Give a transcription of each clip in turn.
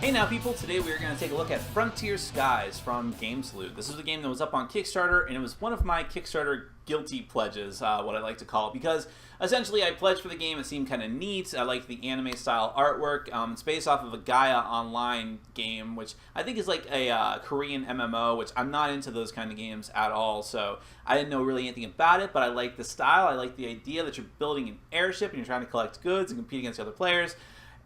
Hey now people, today we are going to take a look at Frontier Skies from Games Loot. This is a game that was up on Kickstarter, and it was one of my Kickstarter guilty pledges, what I like to call it, because essentially I pledged for the game. It seemed kind of neat. I like the anime style artwork. It's based off of a Gaia Online game, which I think is like a Korean MMO, which I'm not into those kind of games at all, so I didn't know really anything about it, but I like the style. I like the idea that you're building an airship and you're trying to collect goods and compete against other players.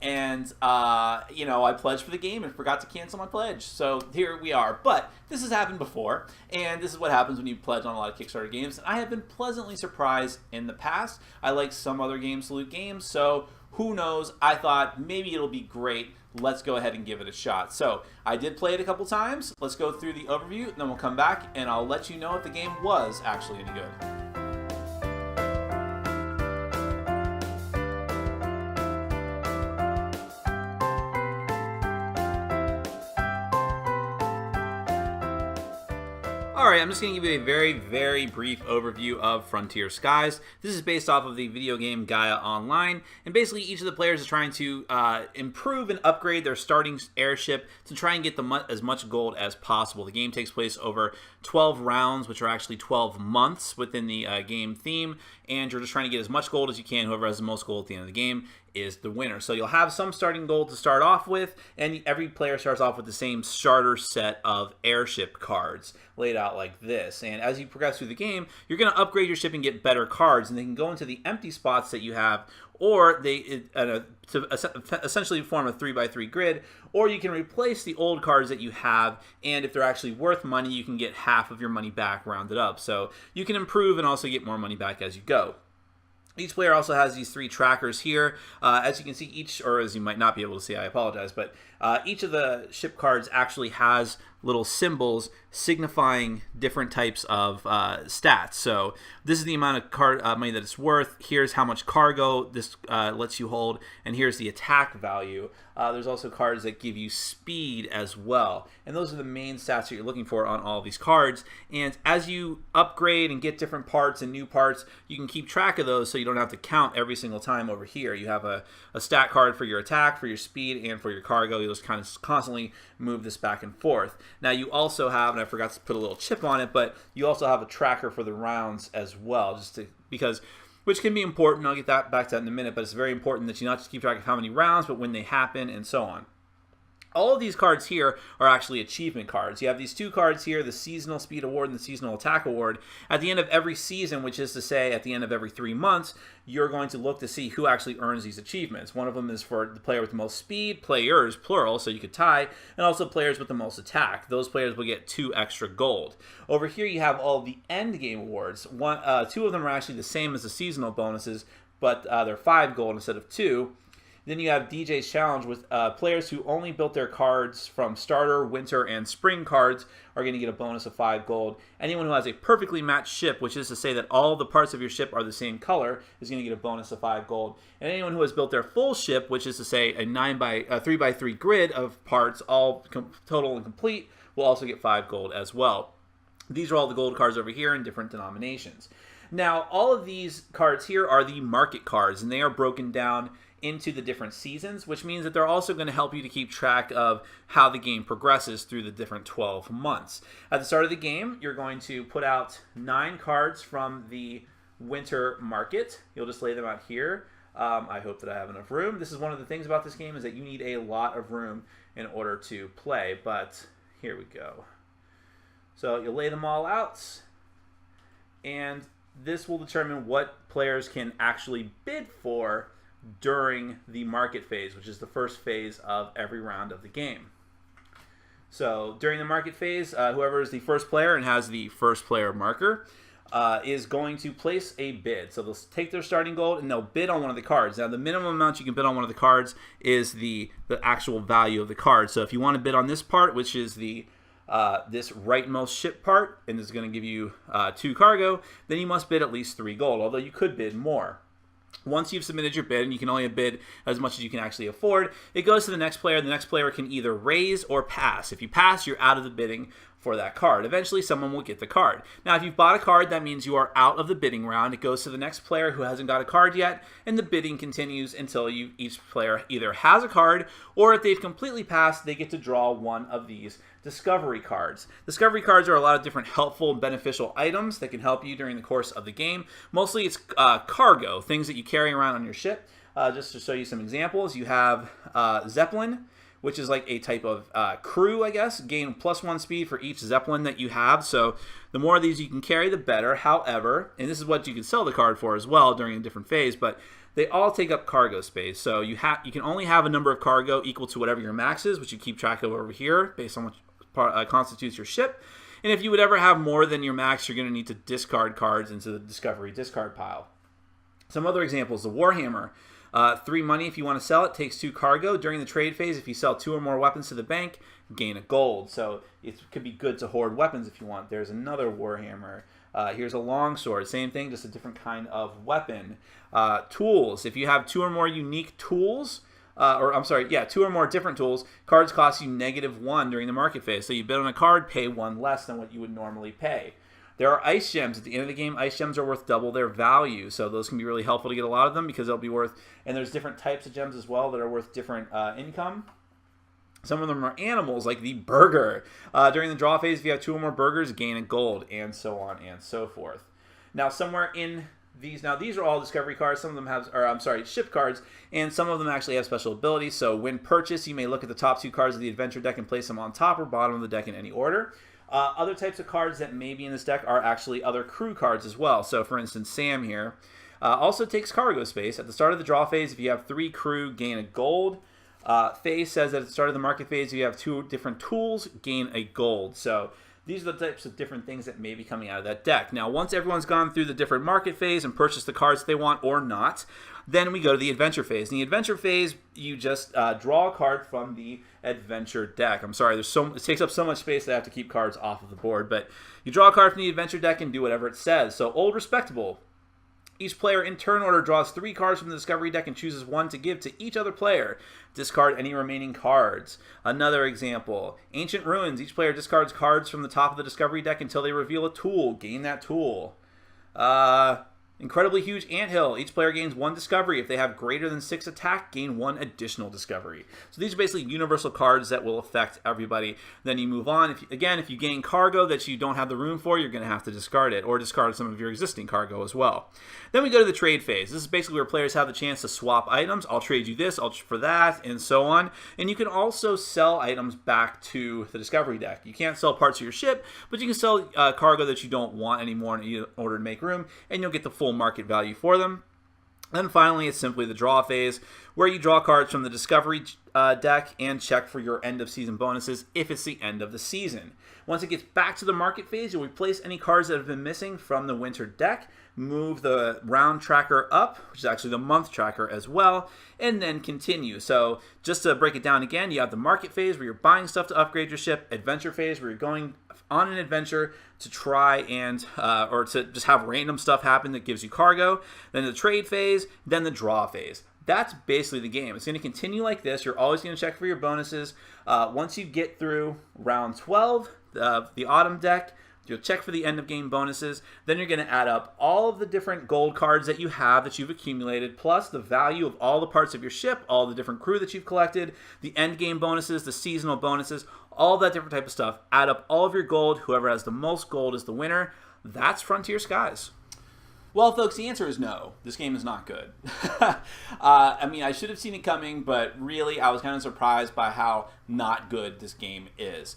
And, I pledged for the game and forgot to cancel my pledge. So here we are. But this has happened before, and this is what happens when you pledge on a lot of Kickstarter games. And I have been pleasantly surprised in the past. I like some other Games Loot games, so who knows? I thought maybe it'll be great. Let's go ahead and give it a shot. So I did play it a couple times. Let's go through the overview, and then we'll come back, and I'll let you know if the game was actually any good. Alright, I'm just going to give you a very, very brief overview of Frontier Skies. This is based off of the video game Gaia Online, and basically each of the players is trying to improve and upgrade their starting airship to try and get as much gold as possible. The game takes place over 12 rounds, which are actually 12 months within the game theme, and you're just trying to get as much gold as you can. Whoever has the most gold at the end of the game is the winner. So you'll have some starting gold to start off with, and every player starts off with the same starter set of airship cards laid out like this. And as you progress through the game, you're going to upgrade your ship and get better cards, and they can go into the empty spots that you have, or to essentially form a 3x3 grid, or you can replace the old cards that you have, and if they're actually worth money, you can get half of your money back rounded up. So you can improve and also get more money back as you go. Each player also has these 3 trackers here. As you can see, as you might not be able to see, I apologize, but each of the ship cards actually has little symbols signifying different types of stats. So this is the amount of money that it's worth. Here's how much cargo this lets you hold, and here's the attack value. There's also cards that give you speed as well, and those are the main stats that you're looking for on all of these cards. And as you upgrade and get different parts and new parts, you can keep track of those so you don't have to count every single time over here. You have a stat card for your attack, for your speed, and for your cargo. You'll just kind of constantly move this back and forth. Now you also have, and I forgot to put a little chip on it, but you also have a tracker for the rounds as well, which can be important. I'll get back to that in a minute, but it's very important that you not just keep track of how many rounds, but when they happen and so on. All of these cards here are actually achievement cards. You have these 2 cards here, the Seasonal Speed Award and the Seasonal Attack Award. At the end of every season, which is to say at the end of every 3 months, you're going to look to see who actually earns these achievements. One of them is for the player with the most speed, players, plural, so you could tie, and also players with the most attack. Those players will get 2 extra gold. Over here you have all the end game awards. 2 of them are actually the same as the seasonal bonuses, but they're 5 gold instead of 2. Then you have DJ's Challenge with players who only built their cards from starter, winter, and spring cards are going to get a bonus of 5 gold. Anyone who has a perfectly matched ship, which is to say that all the parts of your ship are the same color, is going to get a bonus of 5 gold. And anyone who has built their full ship, which is to say a 3x3 grid of parts, all total and complete, will also get 5 gold as well. These are all the gold cards over here in different denominations. Now, all of these cards here are the market cards, and they are broken down into the different seasons, which means that they're also going to help you to keep track of how the game progresses through the different 12 months. At the start of the game, you're going to put out 9 cards from the winter market. You'll just lay them out here. I hope that I have enough room. This is one of the things about this game, is that you need a lot of room in order to play, but here we go. So you'll lay them all out, and this will determine what players can actually bid for during the market phase, which is the first phase of every round of the game. So during the market phase, whoever is the first player and has the first player marker is going to place a bid. So they'll take their starting gold and they'll bid on one of the cards. Now the minimum amount you can bid on one of the cards is the actual value of the card. So if you want to bid on this part, which is the this rightmost ship part, and this is going to give you 2 cargo, then you must bid at least 3 gold, although you could bid more. Once you've submitted your bid, and you can only bid as much as you can actually afford, it goes to the next player. The next player can either raise or pass. If you pass, you're out of the bidding for that card. Eventually, someone will get the card. Now, if you've bought a card, that means you are out of the bidding round. It goes to the next player who hasn't got a card yet, and the bidding continues until each player either has a card, or if they've completely passed, they get to draw one of these discovery cards. Discovery cards are a lot of different helpful and beneficial items that can help you during the course of the game. Mostly it's cargo, things that you carry around on your ship. Just to show you some examples, you have Zeppelin, which is like a type of crew, I guess. Gain +1 speed for each Zeppelin that you have. So the more of these you can carry, the better. However, and this is what you can sell the card for as well during a different phase, but they all take up cargo space. So you can only have a number of cargo equal to whatever your max is, which you keep track of over here based on what constitutes your ship. And if you would ever have more than your max, you're going to need to discard cards into the discovery discard pile. Some other examples, the Warhammer. 3 money if you want to sell it, takes 2 cargo. During the trade phase, if you sell 2 or more weapons to the bank, gain a gold. So it could be good to hoard weapons if you want. There's another Warhammer. Here's a longsword. Same thing, just a different kind of weapon. Tools. If you have 2 or more unique tools, 2 or more different tools, cards cost you -1 during the market phase. So you bid on a card, pay 1 less than what you would normally pay. There are ice gems. At the end of the game, ice gems are worth double their value. So those can be really helpful to get a lot of them because they'll be worth, and there's different types of gems as well that are worth different income. Some of them are animals, like the burger. During the draw phase, if you have 2 or more burgers, gain a gold, and so on and so forth. Now, somewhere in these are all discovery cards. Some of them have, ship cards, and some of them actually have special abilities. So when purchased, you may look at the top 2 cards of the adventure deck and place them on top or bottom of the deck in any order. Other types of cards that may be in this deck are actually other crew cards as well. So, for instance, Sam here also takes cargo space. At the start of the draw phase, if you have 3 crew, gain a gold. Phase says that at the start of the market phase, if you have 2 different tools, gain a gold. So these are the types of different things that may be coming out of that deck. Now, once everyone's gone through the different market phase and purchased the cards they want or not, then we go to the adventure phase. In the adventure phase, you just draw a card from the adventure deck. I'm sorry, it takes up so much space that I have to keep cards off of the board, but you draw a card from the adventure deck and do whatever it says. So, Old Respectable. Each player in turn order draws 3 cards from the discovery deck and chooses 1 to give to each other player. Discard any remaining cards. Another example, Ancient Ruins. Each player discards cards from the top of the discovery deck until they reveal a tool. Gain that tool. Incredibly Huge Anthill. Each player gains 1 discovery. If they have greater than 6 attack, gain 1 additional discovery. So these are basically universal cards that will affect everybody. Then you move on. If you gain cargo that you don't have the room for, you're going to have to discard it, or discard some of your existing cargo as well. Then we go to the trade phase. This is basically where players have the chance to swap items. I'll trade you this, for that, and so on. And you can also sell items back to the discovery deck. You can't sell parts of your ship, but you can sell cargo that you don't want anymore in order to make room, and you'll get the full market value for them. Then finally, it's simply the draw phase, where you draw cards from the discovery deck and check for your end of season bonuses if it's the end of the season. Once it gets back to the market phase, you'll replace any cards that have been missing from the winter deck, move the round tracker up, which is actually the month tracker as well, and then continue. So just to break it down again, you have the market phase where you're buying stuff to upgrade your ship, adventure phase where you're going on an adventure to try and, or to just have random stuff happen that gives you cargo, then the trade phase, then the draw phase. That's basically the game. It's going to continue like this. You're always going to check for your bonuses. Once you get through round 12, the autumn deck, you'll check for the end of game bonuses. Then you're going to add up all of the different gold cards that you have that you've accumulated, plus the value of all the parts of your ship, all the different crew that you've collected, the end game bonuses, the seasonal bonuses, all that different type of stuff. Add up all of your gold. Whoever has the most gold is the winner. That's Frontier Skies. Well, folks, the answer is no. This game is not good. I mean, I should have seen it coming, but really, I was kind of surprised by how not good this game is.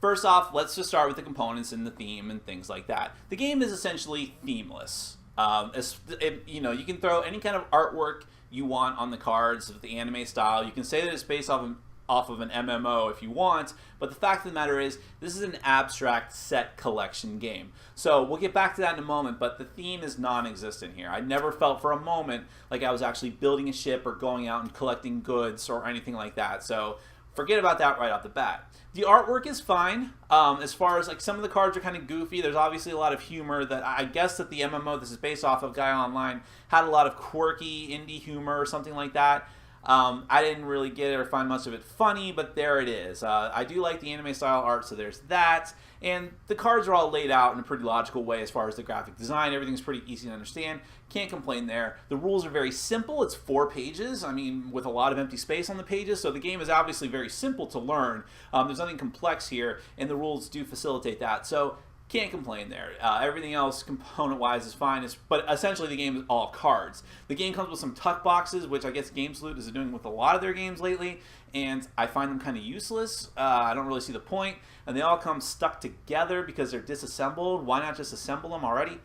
First off, let's just start with the components and the theme and things like that. The game is essentially themeless. You can throw any kind of artwork you want on the cards of the anime style. You can say that it's based off of an MMO if you want, but the fact of the matter is this is an abstract set collection game. So we'll get back to that in a moment, but the theme is non-existent here. I never felt for a moment like I was actually building a ship or going out and collecting goods or anything like that. So forget about that right off the bat. The artwork is fine. As far as like some of the cards are kind of goofy. There's obviously a lot of humor that I guess that the MMO this is based off of, Gaia Online, had a lot of quirky indie humor or something like that. I didn't really get it or find much of it funny, but there it is. I do like the anime style art, so there's that. And the cards are all laid out in a pretty logical way as far as the graphic design. Everything's pretty easy to understand. Can't complain there. The rules are very simple. It's 4 pages, I mean, with a lot of empty space on the pages, so the game is obviously very simple to learn. There's nothing complex here, and the rules do facilitate that. So can't complain there. Everything else, component-wise, is fine. But essentially, the game is all cards. The game comes with some tuck boxes, which I guess GameSalute is doing with a lot of their games lately, and I find them kind of useless. I don't really see the point. And they all come stuck together because they're disassembled. Why not just assemble them already?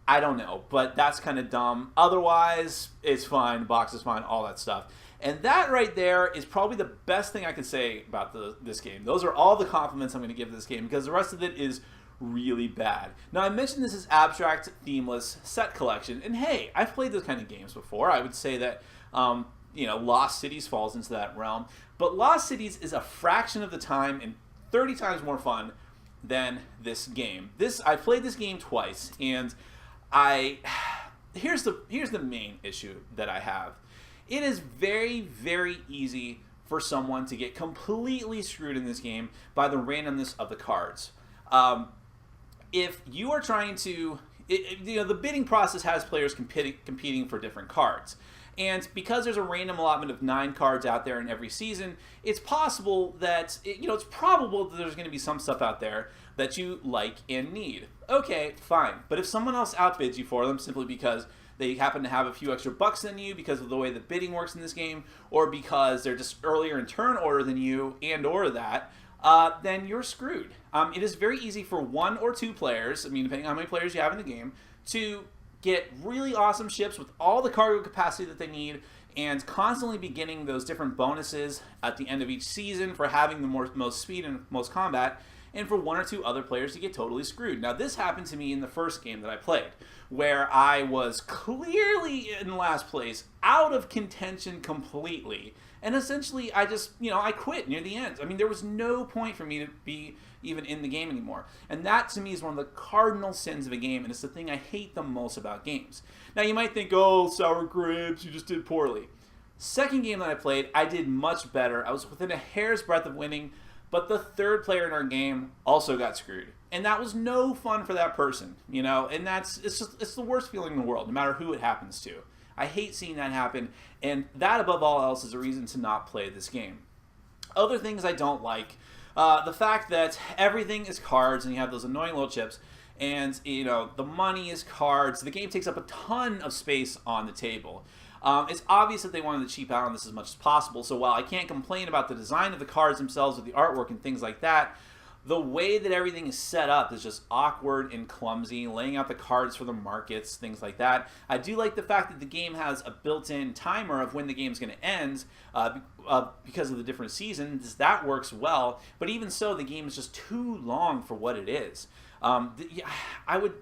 I don't know, but that's kind of dumb. Otherwise, it's fine. The box is fine, all that stuff. And that right there is probably the best thing I can say about this game. Those are all the compliments I'm going to give this game, because the rest of it is really bad. Now, I mentioned this is abstract, themeless set collection, and hey, I've played those kind of games before. I would say that Lost Cities falls into that realm, but Lost Cities is a fraction of the time and 30 times more fun than this game. I played this game twice, and here's the main issue that I have. It is very, very easy for someone to get completely screwed in this game by the randomness of the cards. If you are trying to, the bidding process has players competing for different cards. And because there's a random allotment of 9 cards out there in every season, it's possible that, it's probable that there's going to be some stuff out there that you like and need. Okay, fine. But if someone else outbids you for them simply because they happen to have a few extra bucks than you because of the way the bidding works in this game, or because they're just earlier in turn order than you and or that, then you're screwed. It is very easy for 1 or 2 players, depending on how many players you have in the game, to get really awesome ships with all the cargo capacity that they need and constantly be getting those different bonuses at the end of each season for having the most speed and most combat, and for 1 or 2 other players to get totally screwed. Now, this happened to me in the first game that I played, where I was clearly in last place, out of contention completely, and essentially I just, I quit near the end. There was no point for me to be even in the game anymore. And that, to me, is one of the cardinal sins of a game, and it's the thing I hate the most about games. Now, you might think, oh, sour grapes, you just did poorly. Second game that I played, I did much better. I was within a hair's breadth of winning, but the third player in our game also got screwed. And that was no fun for that person, and it's the worst feeling in the world, no matter who it happens to. I hate seeing that happen, and that, above all else, is a reason to not play this game. Other things I don't like, the fact that everything is cards, and you have those annoying little chips, and, the money is cards. The game takes up a ton of space on the table. It's obvious that they wanted to cheap out on this as much as possible, so while I can't complain about the design of the cards themselves, or the artwork and things like that, the way that everything is set up is just awkward and clumsy, laying out the cards for the markets, things like that. I do like the fact that the game has a built-in timer of when the game's going to end because of the different seasons. That works well, but even so, the game is just too long for what it is. I would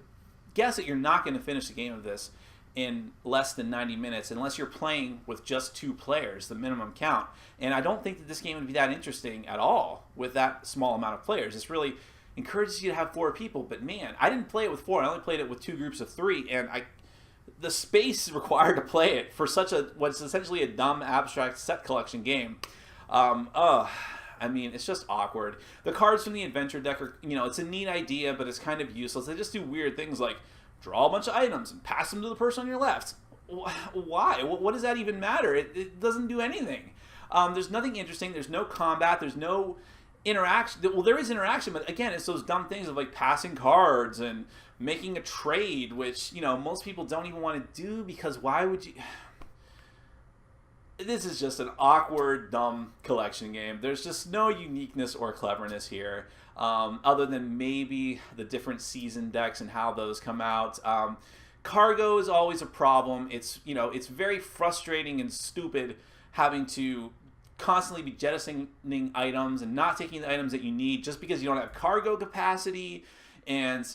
guess that you're not going to finish the game of this in less than 90 minutes unless you're playing with just 2 players, the minimum count. And I don't think that this game would be that interesting at all with that small amount of players. This really encourages you to have 4 people, but man, I didn't play it with 4. I only played it with 2 groups of 3, and the space required to play it for such what's essentially a dumb abstract set collection game. It's just awkward. The cards from the adventure deck are, it's a neat idea, but it's kind of useless. They just do weird things like draw a bunch of items and pass them to the person on your left. Why? What does that even matter? It doesn't do anything. There's nothing interesting. There's no combat. There's no interaction. Well, there is interaction, but again, it's those dumb things of like passing cards and making a trade, which, most people don't even want to do, because why would you? This is just an awkward, dumb collection game. There's just no uniqueness or cleverness here, other than maybe the different season decks and how those come out. Cargo is always a problem. It's very frustrating and stupid having to constantly be jettisoning items and not taking the items that you need just because you don't have cargo capacity, and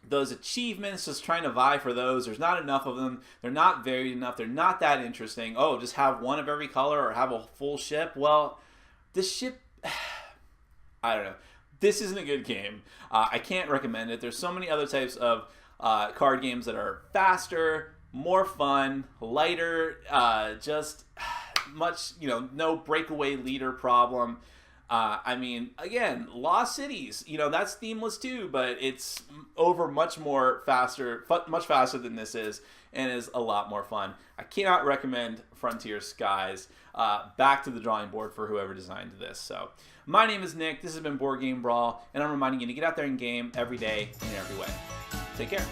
those achievements, just trying to vie for those. There's not enough of them. They're not varied enough. They're not that interesting. Oh, just have 1 of every color or have a full ship. Well, this ship, I don't know. This isn't a good game. I can't recommend it. There's so many other types of card games that are faster, more fun, lighter, just much, no breakaway leader problem. I mean, again, Lost Cities, that's themeless too, but it's over much faster than this is, and is a lot more fun. I cannot recommend Frontier Skies. Back to the drawing board for whoever designed this. So, my name is Nick. This has been Board Game Brawl, and I'm reminding you to get out there and game every day in every way. Take care.